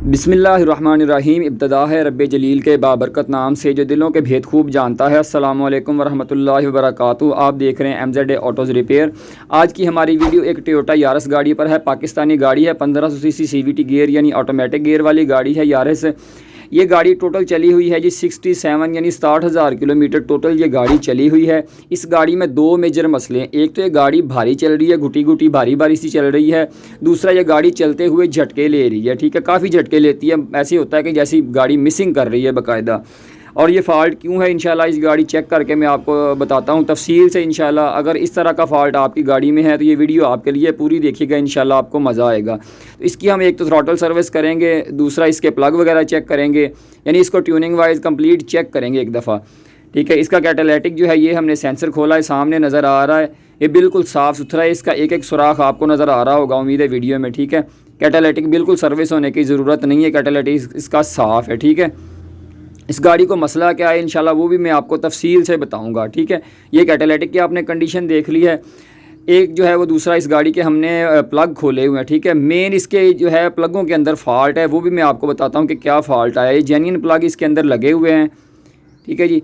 बिस्मिल्लाहिर्रहमानिर्रहीम। इब्तिदा है रब्बे जलील के बाबरकत नाम से जो दिलों के भेद खूब जानता है। अस्सलामु अलैकुम वरहमतुल्लाहि वबरकातुहू। आप देख रहे हैं MZ ऑटोज़ रिपेयर। आज की हमारी वीडियो एक टोयोटा यारिस गाड़ी पर है। पाकिस्तानी गाड़ी है, 1500 सीसी CVT गियर यानी ऑटोमेटिक गियर वाली गाड़ी है यारिस। ये गाड़ी टोटल चली हुई है जी 67 यानी 60,000 किलोमीटर टोटल ये गाड़ी चली हुई है। इस गाड़ी में दो मेजर मसले हैं। एक तो ये गाड़ी भारी चल रही है, घुटी घुटी भारी भारी सी चल रही है। दूसरा ये गाड़ी चलते हुए झटके ले रही है, ठीक है, काफ़ी झटके लेती है। ऐसे होता है कि जैसी गाड़ी मिसिंग कर रही है बाकायदा। और ये फ़ाल्ट क्यों है इंशाल्लाह इस गाड़ी चेक करके मैं आपको बताता हूँ तफसील से इंशाल्लाह। अगर इस तरह का फ़ाल्ट आपकी गाड़ी में है तो ये वीडियो आपके लिए पूरी देखिएगा, इंशाल्लाह आपको मज़ा आएगा। तो इसकी हम एक तो थ्रॉटल सर्विस करेंगे, दूसरा इसके प्लग वगैरह चेक करेंगे, यानी इसको ट्यूनिंग वाइज कंप्लीट चेक करेंगे एक दफ़ा, ठीक है। इसका कैटालिटिक जो है ये हमने सेंसर खोला है, सामने नज़र आ रहा है, ये बिल्कुल साफ़ सुथरा है। इसका एक एक सुराख आपको नज़र आ रहा होगा उम्मीद है वीडियो में, ठीक है। कैटालिटिक बिल्कुल सर्विस होने की ज़रूरत नहीं है, कैटालिटिक इसका साफ़ है, ठीक है। इस गाड़ी को मसला क्या है इंशाल्लाह वो भी मैं आपको तफसील से बताऊंगा, ठीक है। ये कैटालिटिक की आपने कंडीशन देख ली है। एक जो है वो दूसरा इस गाड़ी के हमने प्लग खोले हुए हैं, ठीक है। मेन इसके जो है प्लगों के अंदर फ़ाल्ट है वो भी मैं आपको बताता हूँ कि क्या फ़ाल्ट आया है। जेन्युइन प्लग इसके अंदर लगे हुए हैं, ठीक है जी।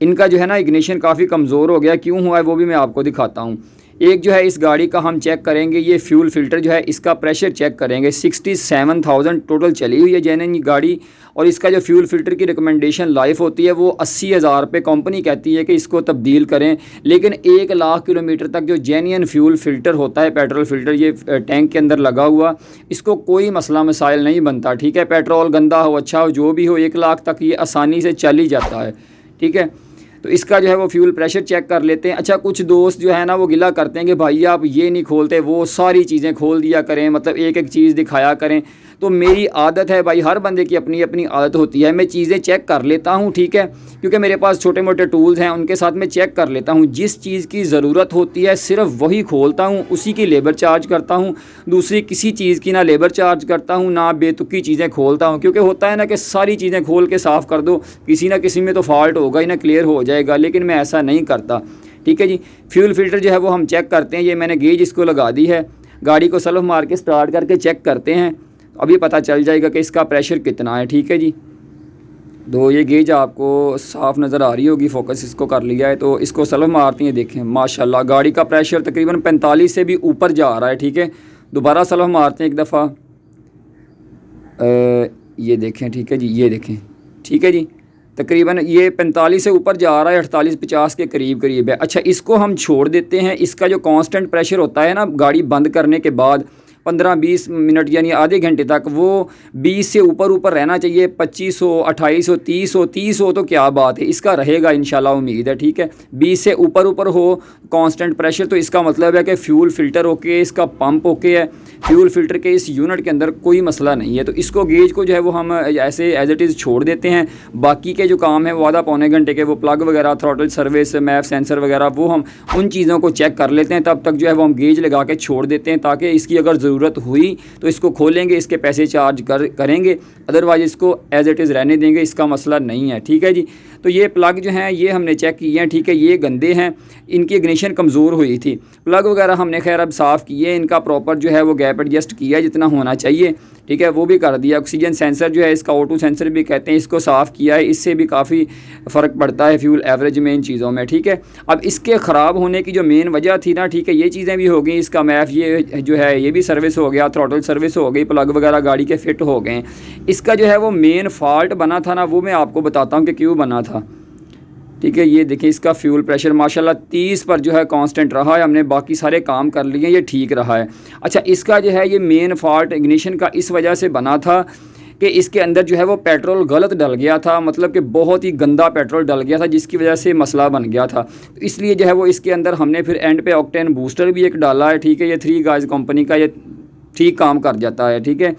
इनका जो है ना इग्निशन काफ़ी कमज़ोर हो गया, क्यों हुआ है वो भी मैं आपको दिखाता हूँ। एक जो है इस गाड़ी का हम चेक करेंगे, ये फ्यूल फ़िल्टर जो है इसका प्रेशर चेक करेंगे। 67,000 टोटल चली हुई है जेन्युइन गाड़ी। और इसका जो फ्यूल फ़िल्टर की रिकमेंडेशन लाइफ होती है वो 80,000 पे कंपनी कहती है कि इसको तब्दील करें। लेकिन 1,00,000 किलोमीटर तक जो जेन्युइन फ्यूल फ़िल्टर होता है, पेट्रोल फ़िल्टर ये टैंक के अंदर लगा हुआ, इसको कोई मसला मसाइल नहीं बनता, ठीक है। पेट्रोल गंदा हो अच्छा हो जो भी हो, 1,00,000 तक ये आसानी से चल ही जाता है, ठीक है। तो इसका जो है वो फ्यूल प्रेशर चेक कर लेते हैं। अच्छा, कुछ दोस्त जो है ना वो गिला करते हैं कि भाई आप ये नहीं खोलते, वो सारी चीज़ें खोल दिया करें, मतलब एक एक चीज़ दिखाया करें। तो मेरी आदत है भाई, हर बंदे की अपनी अपनी आदत होती है। मैं चीज़ें चेक कर लेता हूँ, ठीक है, क्योंकि मेरे पास छोटे मोटे टूल्स हैं, उनके साथ मैं चेक कर लेता हूँ। जिस चीज़ की ज़रूरत होती है सिर्फ वही खोलता हूँ, उसी की लेबर चार्ज करता हूँ। दूसरी किसी चीज़ की ना लेबर चार्ज करता हूँ ना बेतुकी चीज़ें खोलता हूँ। क्योंकि होता है ना कि सारी चीज़ें खोल के साफ़ कर दो, किसी ना किसी में तो फ़ाल्ट होगा ही ना, क्लियर हो जाएगा। लेकिन मैं ऐसा नहीं करता, ठीक है जी। फ्यूल फ़िल्टर जो है वो हम चेक करते हैं। ये मैंने गेज इसको लगा दी है, गाड़ी को सेल्फ मार के स्टार्ट करके चेक करते हैं। अभी पता चल जाएगा कि इसका प्रेशर कितना है, ठीक है जी। तो ये गेज आपको साफ़ नज़र आ रही होगी, फोकस इसको कर लिया है। तो इसको सेल्फ मारती हैं, देखें माशाल्लाह गाड़ी का प्रेशर तकरीबन 45 से भी ऊपर जा रहा है, ठीक है। दोबारा सेल्फ मारते हैं एक दफ़ा, ये देखें, ठीक है जी, ये देखें, ठीक है जी। तकरीबन ये 45 से ऊपर जा रहा है, 48-50 के करीब करीब है। अच्छा, इसको हम छोड़ देते हैं। इसका जो कांस्टेंट प्रेशर होता है ना गाड़ी बंद करने के बाद 15-20 मिनट यानी आधे घंटे तक, वो 20 से ऊपर रहना चाहिए। 2500, 2800, 30 हो तो क्या बात है, इसका रहेगा इंशाल्लाह, उम्मीद है, ठीक है। 20 से ऊपर हो कांस्टेंट प्रेशर तो इसका मतलब है कि फ्यूल फ़िल्टर ओके, इसका पंप ओके है, फ्यूल फ़िल्टर के इस यूनिट के अंदर कोई मसला नहीं है। तो इसको गेज को जो है वो हम ऐसे एज इट इज़ छोड़ देते हैं। बाकी के जो काम है वो आधा पौने घंटे के, वो प्लग वगैरह, थ्रॉटल सर्विस, मैप सेंसर वगैरह, वो हम उन चीज़ों को चेक कर लेते हैं। तब तक जो है वो हम गेज लगा के छोड़ देते हैं, ताकि इसकी अगर ज़रूरत हुई तो इसको खोलेंगे, इसके पैसे चार्ज करेंगे, अदरवाइज़ इसको एज इट इज़ रहने देंगे, इसका मसला नहीं है, ठीक है जी। तो ये प्लग जो हैं ये हमने चेक किए हैं, ठीक है। ये गंदे हैं, इनकी इग्निशन कमज़ोर हुई थी। प्लग वगैरह हमने खैर अब साफ़ किए, इनका प्रॉपर जो है वो गैप एडजस्ट किया जितना होना चाहिए, ठीक है, वो भी कर दिया। ऑक्सीजन सेंसर जो है इसका O2 सेंसर भी कहते हैं, इसको साफ़ किया है। इससे भी काफ़ी फ़र्क पड़ता है फ्यूल एवरेज में, इन चीज़ों में, ठीक है। अब इसके ख़राब होने की जो मेन वजह थी ना, ठीक है, ये चीज़ें भी हो गई। इसका मैफ ये जो है ये भी सर्विस हो गया, थ्रॉटल सर्विस हो गई, प्लग वगैरह गाड़ी के फ़िट हो गए। इसका जो है वो मेन फ़ाल्ट बना था ना, वो मैं आपको बताता हूँ कि क्यों बना था, ठीक है। ये देखिए इसका फ्यूल प्रेशर माशाल्लाह 30 पर जो है कांस्टेंट रहा है। हमने बाकी सारे काम कर लिए, ये ठीक रहा है। अच्छा, इसका जो है ये मेन फॉल्ट इग्निशन का इस वजह से बना था कि इसके अंदर जो है वो पेट्रोल गलत डल गया था, मतलब कि बहुत ही गंदा पेट्रोल डल गया था, जिसकी वजह से मसला बन गया था। तो इसलिए जो है वो इसके अंदर हमने फिर एंड पे ऑक्टेन बूस्टर भी एक डाला है, ठीक है। ये 3 गाइस कंपनी का, ये ठीक काम कर जाता है, ठीक है।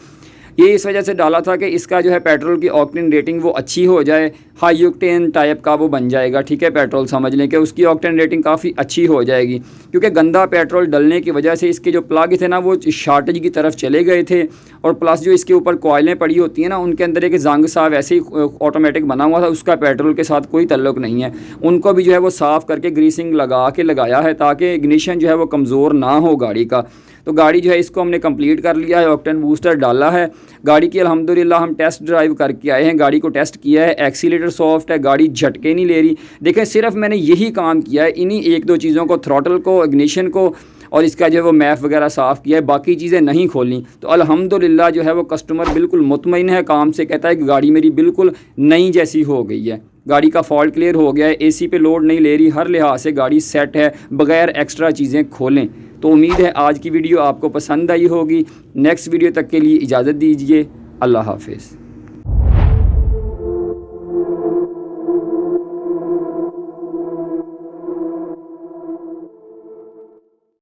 ये इस वजह से डाला था कि इसका जो है पेट्रोल की ऑक्टेन रेटिंग वो अच्छी हो जाए, हाई ऑक्टेन टाइप का वो बन जाएगा, ठीक है। पेट्रोल समझ लें कि उसकी ऑक्टेन रेटिंग काफ़ी अच्छी हो जाएगी, क्योंकि गंदा पेट्रोल डलने की वजह से इसके जो प्लग थे ना वो शॉर्टेज की तरफ चले गए थे, और प्लस जो इसके ऊपर कॉइलें पड़ी होती हैं ना उनके अंदर एक जंग सा वैसे ही ऑटोमेटिक बना हुआ था, उसका पेट्रोल के साथ कोई ताल्लुक नहीं है। उनको भी जो है वो साफ़ करके ग्रीसिंग लगा के लगाया है ताकि इग्निशन जो है वो कमज़ोर ना हो गाड़ी का। तो गाड़ी जो है इसको हमने कंप्लीट कर लिया है, ऑक्टेन बूस्टर डाला है गाड़ी की। अल्हम्दुलिल्लाह हम टेस्ट ड्राइव करके आए हैं, गाड़ी को टेस्ट किया है, एक्सीलेटर सॉफ्ट है, गाड़ी झटके नहीं ले रही। देखें सिर्फ मैंने यही काम किया है, इन्हीं एक दो चीज़ों को, थ्रॉटल को, इग्निशन को और इसका जो है वो मैप वगैरह साफ़ किया है, बाकी चीज़ें नहीं खोली। तो अल्हम्दुलिल्लाह जो है वो कस्टमर बिल्कुल मुतमईन है काम से, कहता है कि गाड़ी मेरी बिल्कुल नई जैसी हो गई है, गाड़ी का फॉल्ट क्लियर हो गया है, एसी पे लोड नहीं ले रही, हर लिहाज से गाड़ी सेट है बगैर एक्स्ट्रा चीज़ें खोलें। तो उम्मीद है आज की वीडियो आपको पसंद आई होगी। नेक्स्ट वीडियो तक के लिए इजाज़त दीजिए। अल्लाह हाफिज़।